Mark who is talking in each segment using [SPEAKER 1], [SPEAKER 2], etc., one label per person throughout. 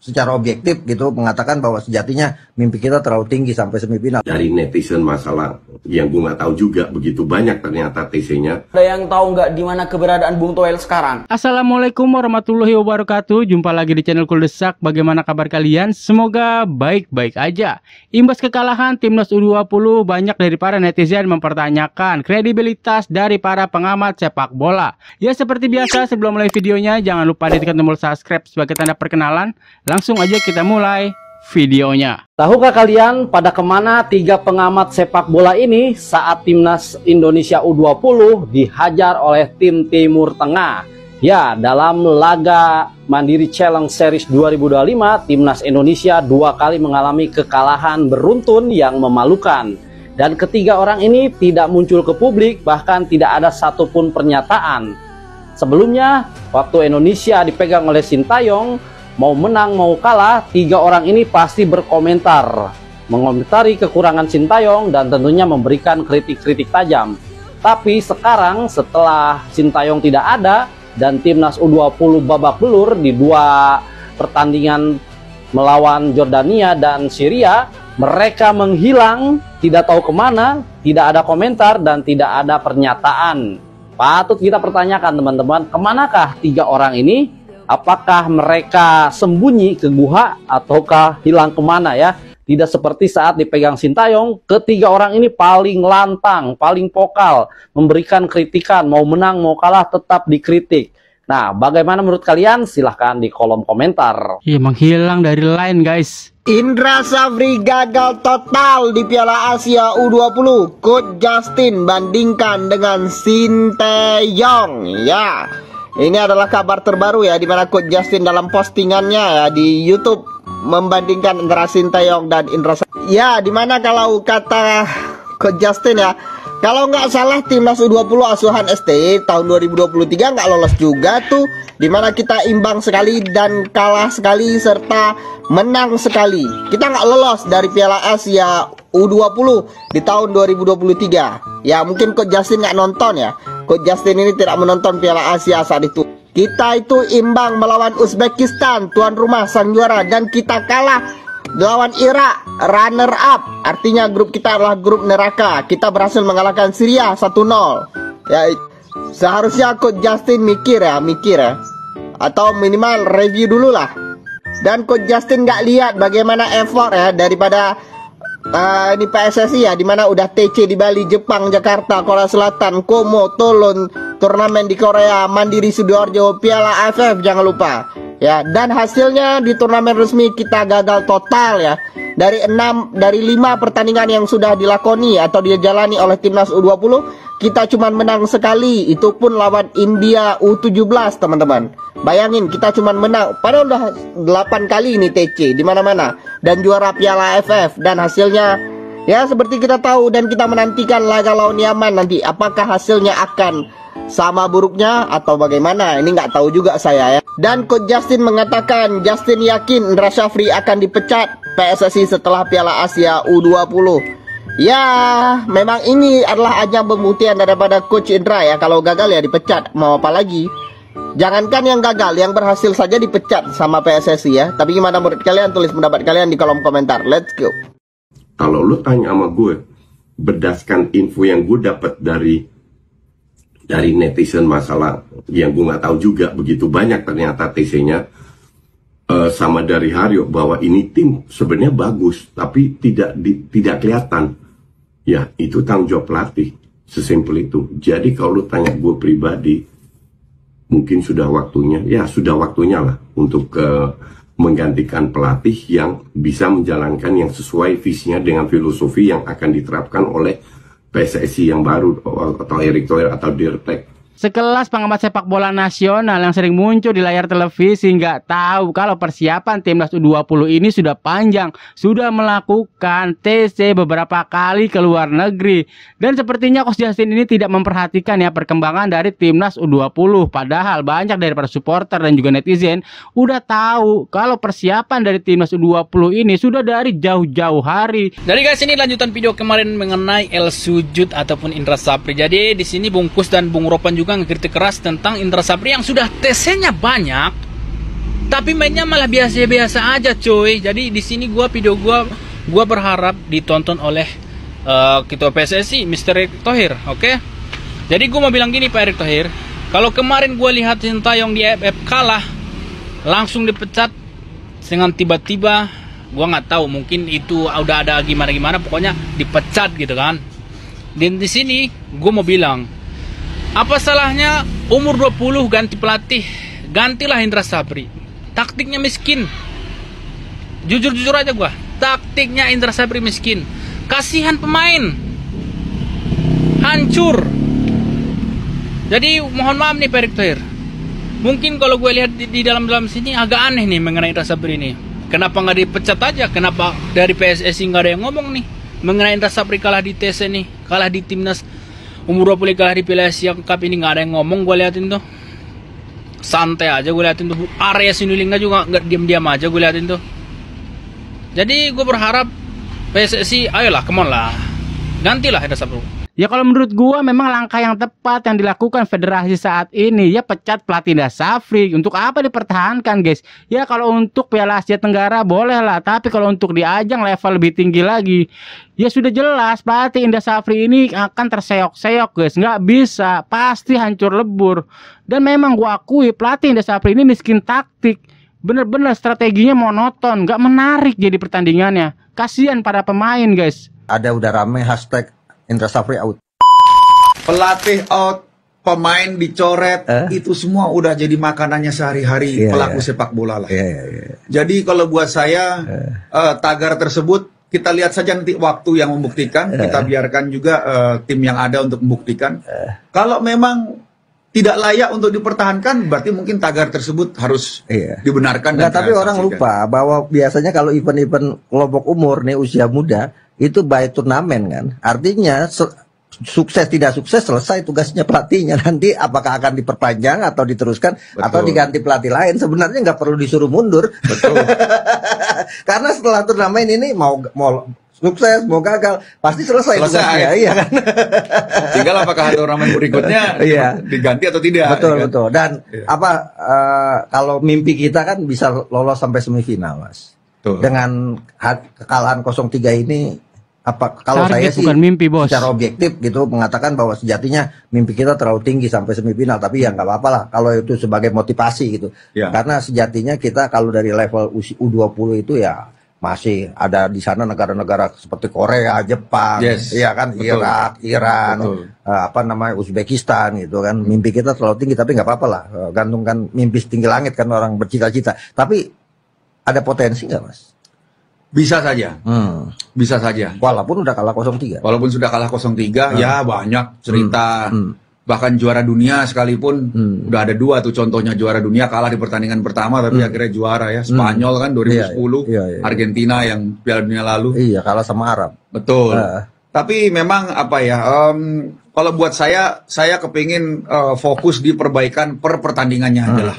[SPEAKER 1] secara objektif gitu mengatakan bahwa sejatinya mimpi kita terlalu tinggi sampai semifinal.
[SPEAKER 2] Dari netizen masalah yang gue nggak tahu juga begitu banyak ternyata TC-nya.
[SPEAKER 3] Ada yang tahu nggak di mana keberadaan Bung Toel sekarang?
[SPEAKER 4] Assalamualaikum warahmatullahi wabarakatuh. Jumpa lagi di channel Kuldesak. Bagaimana kabar kalian? Semoga baik-baik aja. Imbas kekalahan Timnas U20, banyak dari para netizen mempertanyakan kredibilitas dari para pengamat sepak bola. Ya seperti biasa, sebelum mulai videonya jangan lupa ditekan tombol subscribe sebagai tanda perkenalan. Langsung aja kita mulai videonya.
[SPEAKER 3] Tahukah kalian pada kemana tiga pengamat sepak bola ini saat Timnas Indonesia U20 dihajar oleh tim Timur Tengah? Ya, dalam laga Mandiri Challenge Series 2025, Timnas Indonesia dua kali mengalami kekalahan beruntun yang memalukan. Dan ketiga orang ini tidak muncul ke publik, bahkan tidak ada satupun pernyataan. Sebelumnya, waktu Indonesia dipegang oleh Sintayong, mau menang mau kalah, tiga orang ini pasti berkomentar, mengomentari kekurangan Sintayong dan tentunya memberikan kritik-kritik tajam. Tapi sekarang setelah Sintayong tidak ada dan Timnas U20 babak belur di dua pertandingan melawan Jordania dan Syria, mereka menghilang, tidak tahu kemana, tidak ada komentar dan tidak ada pernyataan. Patut kita pertanyakan teman-teman, kemanakah tiga orang ini? Apakah mereka sembunyi ke guha ataukah hilang kemana ya? Tidak seperti saat dipegang Sintayong, ketiga orang ini paling lantang, paling vokal, memberikan kritikan, mau menang mau kalah tetap dikritik. Nah, bagaimana menurut kalian? Silahkan di kolom komentar.
[SPEAKER 4] Iya, menghilang dari line guys.
[SPEAKER 1] Indra Safri gagal total di Piala Asia U20. Coach Justin bandingkan dengan Sintayong. Ya, ini adalah kabar terbaru ya, di mana Coach Justin dalam postingannya ya di YouTube membandingkan antara Sintayong dan Indra Safri. Ya, di mana kalau kata Coach Justin ya, kalau nggak salah Timnas U20 asuhan STY tahun 2023 nggak lolos juga tuh, dimana kita imbang sekali dan kalah sekali serta menang sekali. Kita nggak lolos dari Piala Asia U20 di tahun 2023. Ya mungkin Coach Justin nggak nonton ya. Coach Justin ini tidak menonton Piala Asia saat itu. Kita itu imbang melawan Uzbekistan, tuan rumah sang juara, dan kita kalah lawan Irak, runner up. Artinya grup kita adalah grup neraka. Kita berhasil mengalahkan Syria 1-0. Ya, seharusnya Coach Justin mikir ya. Atau minimal review dulu lah. Dan Coach Justin nggak lihat bagaimana effort ya daripada ini PSSI ya, dimana udah TC di Bali, Jepang, Jakarta, Korea Selatan, Komo, Tolon, turnamen di Korea, Mandiri Sidoarjo, Piala AFF jangan lupa. Ya, dan hasilnya di turnamen resmi kita gagal total ya. Dari 5 pertandingan yang sudah dilakoni atau dijalani oleh Timnas U20, kita cuma menang sekali, itu pun lawan India U17 teman-teman. Bayangin kita cuma menang, padahal udah 8 kali ini TC di mana-mana dan juara Piala AFF, dan hasilnya ya seperti kita tahu dan kita menantikan laga lawan Yaman nanti. Apakah hasilnya akan sama buruknya atau bagaimana? Ini nggak tahu juga saya ya. Dan Coach Justin mengatakan Justin yakin Indra Safri akan dipecat PSSI setelah Piala Asia U20. Ya, memang ini adalah ajang pembuktian daripada Coach Indra ya. Kalau gagal ya dipecat, mau apa lagi? Jangankan yang gagal, yang berhasil saja dipecat sama PSSI ya. Tapi gimana menurut kalian? Tulis pendapat kalian di kolom komentar. Let's go.
[SPEAKER 2] Kalau lu tanya sama gue, berdasarkan info yang gue dapat dari netizen masalah yang gue nggak tahu juga begitu banyak ternyata TC-nya, sama dari Haryo, bahwa ini tim sebenarnya bagus tapi tidak kelihatan. Ya itu tanggung jawab pelatih, sesimpel itu. Jadi kalau lu tanya gue pribadi, mungkin sudah waktunya lah untuk menggantikan pelatih yang bisa menjalankan yang sesuai visinya dengan filosofi yang akan diterapkan oleh PSSI yang baru atau Erick Thohir atau Dirtek.
[SPEAKER 4] Sekelas pengamat sepak bola nasional yang sering muncul di layar televisi nggak tahu kalau persiapan Timnas U20 ini sudah panjang, sudah melakukan TC beberapa kali ke luar negeri. Dan sepertinya Coach Justin ini tidak memperhatikan ya perkembangan dari Timnas U20. Padahal banyak dari para supporter dan juga netizen udah tahu kalau persiapan dari Timnas U20 ini sudah dari jauh-jauh hari.
[SPEAKER 5] Jadi guys, ini lanjutan video kemarin mengenai El Sujud ataupun Indra Safri. Jadi di sini Bung Kus dan Bung Ropan juga ngekritik keras tentang Indra Safri yang sudah TC-nya banyak Tapi mainnya malah biasa-biasa aja coy. Jadi di sini video gua berharap ditonton oleh Ketua PSSI Mr. Erick Thohir, oke? Jadi gua mau bilang gini Pak Erick Thohir, kalau kemarin gua lihat Sintayong di AFF kalah, langsung dipecat dengan tiba-tiba, gua nggak tahu, mungkin itu udah ada gimana, pokoknya dipecat gitu kan. Dan di sini gua mau bilang, apa salahnya umur 20 ganti pelatih, gantilah Indra Sapri. Taktiknya miskin. Jujur aja gua. Taktiknya Indra Sapri miskin. Kasihan pemain. Hancur. Jadi mohon maaf nih Pak Erick Thohir. Mungkin kalau gue lihat di dalam sini agak aneh nih mengenai Indra Sapri ini. Kenapa nggak dipecat aja? Kenapa dari PSSI nggak ada yang ngomong nih mengenai Indra Sapri kalah di TC nih, kalah di timnas umur 20, kalah di Piala Asia Cup ini, nggak ada yang ngomong. Gue liatin tuh santai aja, gue liatin tuh area Sinulinga juga nggak diam aja, gue liatin tuh. Jadi gue berharap PSSI, ayolah, come on lah, gantilah Indra Sapri.
[SPEAKER 4] Ya kalau menurut gua memang langkah yang tepat yang dilakukan federasi saat ini, ya pecat pelatih Indra Sapri. Untuk apa dipertahankan guys? Ya kalau untuk Piala Asia Tenggara boleh lah, tapi kalau untuk di ajang level lebih tinggi lagi, ya sudah jelas pelatih Indra Sapri ini akan terseok-seok guys. Nggak bisa, pasti hancur lebur. Dan memang gua akui pelatih Indra Sapri ini miskin taktik. Bener-bener strateginya monoton, nggak menarik jadi pertandingannya. Kasihan para pemain guys.
[SPEAKER 6] Ada udah rame hashtag Indra Sapri out.
[SPEAKER 7] Pelatih out, pemain dicoret, itu semua udah jadi makanannya sehari-hari pelaku sepak bola lah. Jadi kalau buat saya tagar tersebut kita lihat saja nanti waktu yang membuktikan. Kita biarkan juga tim yang ada untuk membuktikan. Kalau memang tidak layak untuk dipertahankan, berarti mungkin tagar tersebut harus dibenarkan.
[SPEAKER 6] Nggak, tapi orang lupa bahwa biasanya kalau event-event kelompok umur nih usia muda itu by turnamen kan, artinya sukses tidak sukses selesai tugasnya pelatihnya, nanti apakah akan diperpanjang atau diteruskan atau diganti pelatih lain. Sebenarnya nggak perlu disuruh mundur. Betul. Karena setelah turnamen ini mau sukses mau gagal pasti selesai tugasnya, iya kan.
[SPEAKER 7] Tinggal apakah turnamen berikutnya diganti atau tidak.
[SPEAKER 6] Betul
[SPEAKER 7] kan?
[SPEAKER 6] Betul. Dan kalau mimpi kita kan bisa lolos sampai semifinal Mas. Dengan kekalahan 0-3 ini, kalau
[SPEAKER 4] target
[SPEAKER 6] saya sih
[SPEAKER 4] bukan mimpi, bos.
[SPEAKER 6] Secara objektif gitu mengatakan bahwa sejatinya mimpi kita terlalu tinggi sampai semifinal, tapi ya nggak apa-apa lah kalau itu sebagai motivasi gitu. Karena sejatinya kita kalau dari level U20 itu ya masih ada di sana negara-negara seperti Korea, Jepang, ya kan, Irak, Iran, Uzbekistan gitu kan. Mimpi kita terlalu tinggi, tapi nggak apa-apa lah, gantungkan mimpi setinggi langit kan orang bercita-cita. Tapi ada potensi nggak Mas?
[SPEAKER 7] Bisa saja. Bisa saja.
[SPEAKER 6] Walaupun udah kalah 0-3.
[SPEAKER 7] Walaupun sudah kalah 0-3, ya banyak cerita. Bahkan juara dunia sekalipun, udah ada 2 tuh contohnya juara dunia kalah di pertandingan pertama, tapi akhirnya juara ya. Spanyol kan 2010, Argentina yang Piala Dunia lalu. Iya,
[SPEAKER 6] kalah sama Arab.
[SPEAKER 7] Betul. Tapi memang kalau buat saya kepingin fokus di perbaikan per pertandingannya aja lah.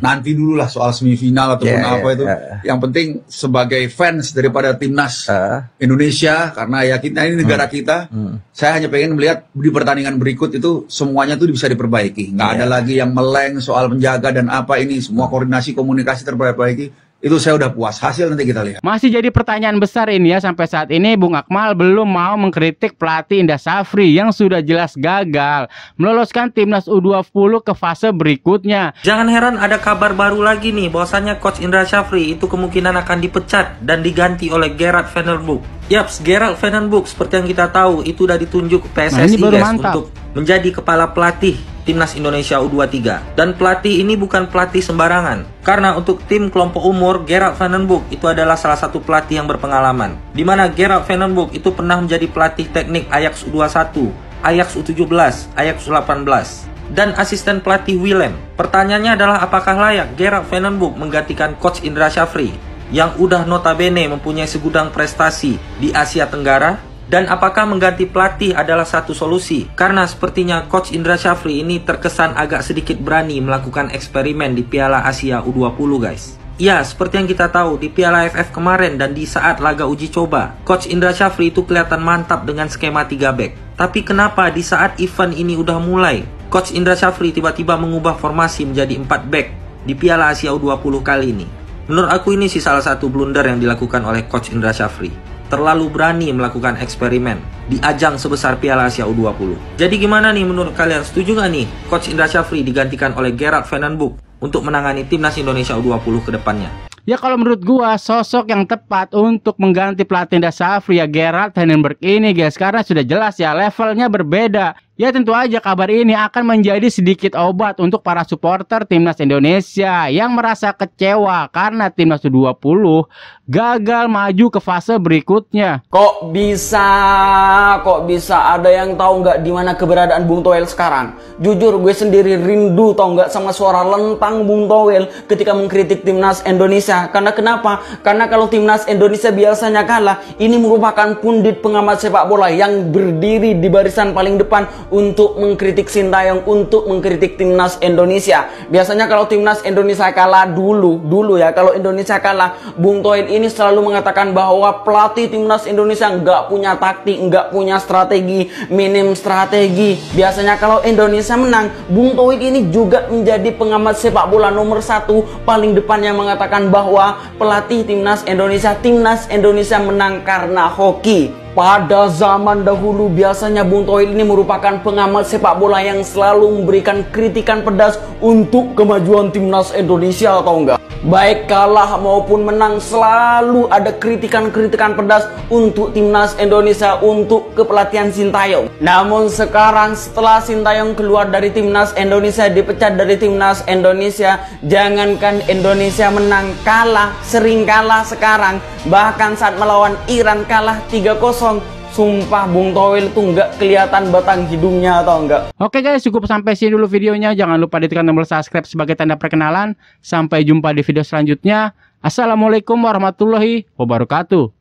[SPEAKER 7] Nanti dulu lah soal semifinal ataupun apa itu. Yang penting sebagai fans daripada timnas Indonesia, karena ya kita ini negara kita, saya hanya pengen melihat di pertandingan berikut itu semuanya tuh bisa diperbaiki. Nggak ada lagi yang meleng soal penjaga dan apa ini, semua koordinasi komunikasi terperbaiki. Itu saya udah puas, hasil nanti kita lihat.
[SPEAKER 4] Masih jadi pertanyaan besar ini ya, sampai saat ini Bung Akmal belum mau mengkritik pelatih Indra Sapri yang sudah jelas gagal meloloskan timnas U20 ke fase berikutnya.
[SPEAKER 8] Jangan heran ada kabar baru lagi nih, bahwasannya coach Indra Sapri itu kemungkinan akan dipecat dan diganti oleh Gerard Van den Boeck. Yaps, Gerard Van den Boeck seperti yang kita tahu itu udah ditunjuk PSSI untuk menjadi kepala pelatih Timnas Indonesia U23. Dan pelatih ini bukan pelatih sembarangan. Karena untuk tim kelompok umur, Gerard Van den Boeck itu adalah salah satu pelatih yang berpengalaman. Di mana Gerard Van den Boeck itu pernah menjadi pelatih teknik Ajax U21, Ajax U17, Ajax U18, dan asisten pelatih Willem. Pertanyaannya adalah apakah layak Gerard Van den Boeck menggantikan coach Indra Sapri yang udah notabene mempunyai segudang prestasi di Asia Tenggara? Dan apakah mengganti pelatih adalah satu solusi? Karena sepertinya coach Indra Sapri ini terkesan agak sedikit berani melakukan eksperimen di Piala Asia U20 guys. Ya, seperti yang kita tahu di Piala AFF kemarin dan di saat laga uji coba, coach Indra Sapri itu kelihatan mantap dengan skema 3 back. Tapi kenapa di saat event ini udah mulai, coach Indra Sapri tiba-tiba mengubah formasi menjadi 4 back di Piala Asia U20 kali ini. Menurut aku ini sih salah satu blunder yang dilakukan oleh Coach Indra Syafri. Terlalu berani melakukan eksperimen di ajang sebesar Piala Asia U20. Jadi gimana nih menurut kalian? Setuju nggak nih Coach Indra Syafri digantikan oleh Gerard Van den Boek untuk menangani timnas Indonesia U20 ke depannya?
[SPEAKER 4] Ya kalau menurut gua sosok yang tepat untuk mengganti pelatih Indra Syafri ya Gerard Van den Boek ini guys, karena sudah jelas ya levelnya berbeda. Ya tentu aja kabar ini akan menjadi sedikit obat untuk para supporter timnas Indonesia yang merasa kecewa karena timnas U20 gagal maju ke fase berikutnya.
[SPEAKER 9] Kok bisa ada yang tahu nggak di mana keberadaan Bung Toel sekarang? Jujur gue sendiri rindu tahu nggak sama suara lentang Bung Toel ketika mengkritik timnas Indonesia. Karena kenapa? Karena kalau timnas Indonesia biasanya kalah, ini merupakan pundit pengamat sepak bola yang berdiri di barisan paling depan untuk mengkritik Sintayong, untuk mengkritik timnas Indonesia. Biasanya kalau timnas Indonesia kalah dulu ya, kalau Indonesia kalah, Bung Toel ini selalu mengatakan bahwa pelatih timnas Indonesia nggak punya taktik, nggak punya strategi, minim strategi. Biasanya kalau Indonesia menang, Bung Toel ini juga menjadi pengamat sepak bola nomor 1 paling depan yang mengatakan bahwa pelatih timnas Indonesia menang karena hoki. Pada zaman dahulu biasanya Bung Toel ini merupakan pengamat sepak bola yang selalu memberikan kritikan pedas untuk kemajuan timnas Indonesia, atau enggak? Baik kalah maupun menang selalu ada kritikan-kritikan pedas untuk timnas Indonesia, untuk kepelatihan Sintayong. Namun sekarang setelah Sintayong keluar dari timnas Indonesia, dipecat dari timnas Indonesia, jangankan Indonesia menang, kalah, sering kalah sekarang. Bahkan saat melawan Iran kalah 3-0. Sumpah Bung Toel itu nggak kelihatan batang hidungnya, atau enggak.
[SPEAKER 4] Oke guys, cukup sampai sini dulu videonya. Jangan lupa ditekan tombol subscribe sebagai tanda perkenalan. Sampai jumpa di video selanjutnya. Assalamualaikum warahmatullahi wabarakatuh.